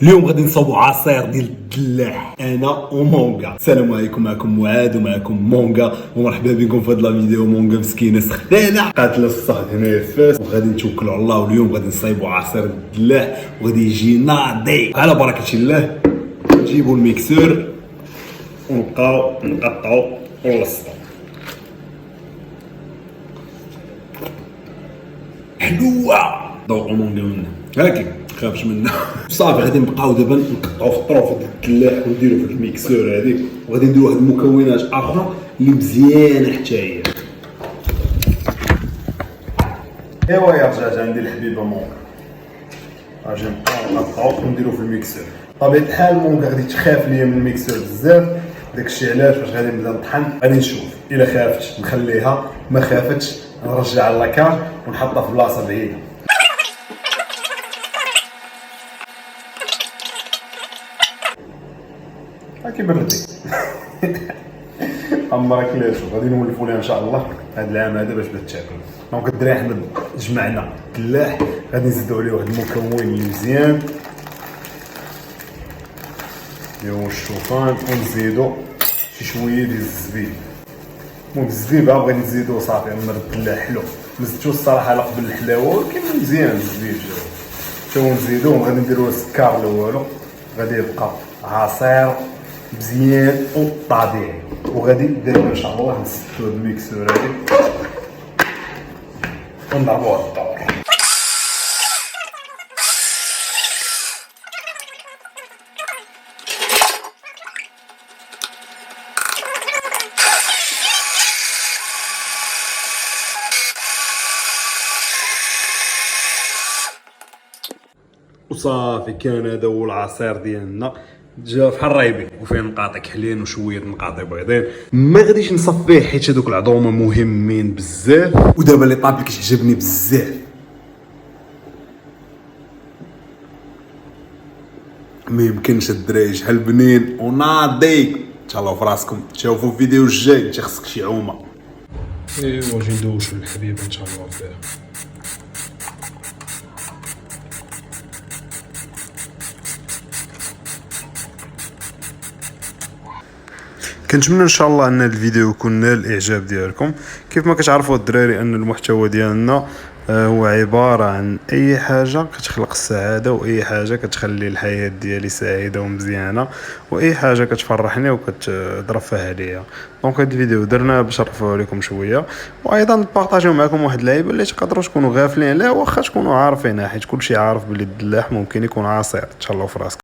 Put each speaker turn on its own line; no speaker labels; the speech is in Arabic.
اليوم غادي نصاوبوا عصير ديال الدلاح انا ومونغا. السلام عليكم، معكم معاد ومعكم مونغا، ومرحبا بكم في هاد لا فيديو. مونغا مسكينه سخانه قاتله في الصهد هنايا في فاس، وغادي نتوكلوا على الله. واليوم غادي نصايبوا عصير الدلاح وغادي يجي ناضي على بركه الله. نجيبوا الميكسور ونبقاو نقطعوا ونلصقوا. حلوه ذوق مونغا منها، ولكن خافش منها. صافي غادي نبقاو دابا نقطعوا في الطروف ديال الدلاح ونديروا في الميكسور هذيك، وغادي نديروا واحد المكونات اخرى اللي مزيانه حتى هي. ايوا يا رجعت عندي الحبيبه مونغا، غادي نبقاو نقطعوا ونديروا في الميكسور. بطبيعه الحال مونغا غادي تخاف ليا من الميكسور بزاف، داكشي علاش فاش غادي نبدا نطحن غادي نشوف الا خافتش نخليها، ما خافتش نرجع لاكار ونحطها في بلاصه بعيده. هاكي بردي عمرك كلاشو. غادي نولفوا ليها ان شاء الله هذا العام هذا باش تاكل. دونك الدراري حنا جمعنا الدلاح، غادي نزيدوا عليه واحد المكون اللي مزيان اللي هو الشوفان، ونزيدوا شي شويه ديال الزبيب. المهم الزبيب بغيت نزيدو صافي، عمر الدلاح حلو. مزدتو الصراحه على قبل الحلاوه، ولكن مزيان الزبيب تا هو نزيدوه. وغادي نديرو السكر الاول، غادي يبقى عصير مزيان وطبيعي. وغادي نديرو ان شاء الله نسدو هاد الميكسور هادي ونضربوها الدور. وصافي كان هذا هو العصير ديالنا، جا بحال رايبين وفيه نقاط كحلين وشويه نقاط بيضين. ما غاديش نصفيه حيت هذوك العظومه مهمين بزاف. ودابا اللي طاب لك عجبني بزاف، ما يمكنش الدراري شحال بنين وناضي. تهلاو في راسكم، تشوفوا الفيديو الجاي. انت خصك شي عومه. ايوا جي ندوشو الحبيبه ان شاء الله فيها. كنتمنى ان شاء الله ان الفيديو يكون نال الاعجاب ديالكم. كيف ما كتعرفوا الدراري ان المحتوى ديالنا هو عباره عن اي حاجه كتخلق السعاده، واي حاجه كتخلي الحياه ديالي سعيده ومزيانه، واي حاجه كتفرحني وكترفه عليا. دونك هذا الفيديو درناه باش نرفعوا عليكم شويه، وايضا نبارطاجيو معكم واحد اللعيبه اللي تقدروا تكونوا غافلين عليها، واخا تكونوا عارفينها، حيت كلشي عارف بلي الدلاح ممكن يكون عصير. تهلاو في راسكم.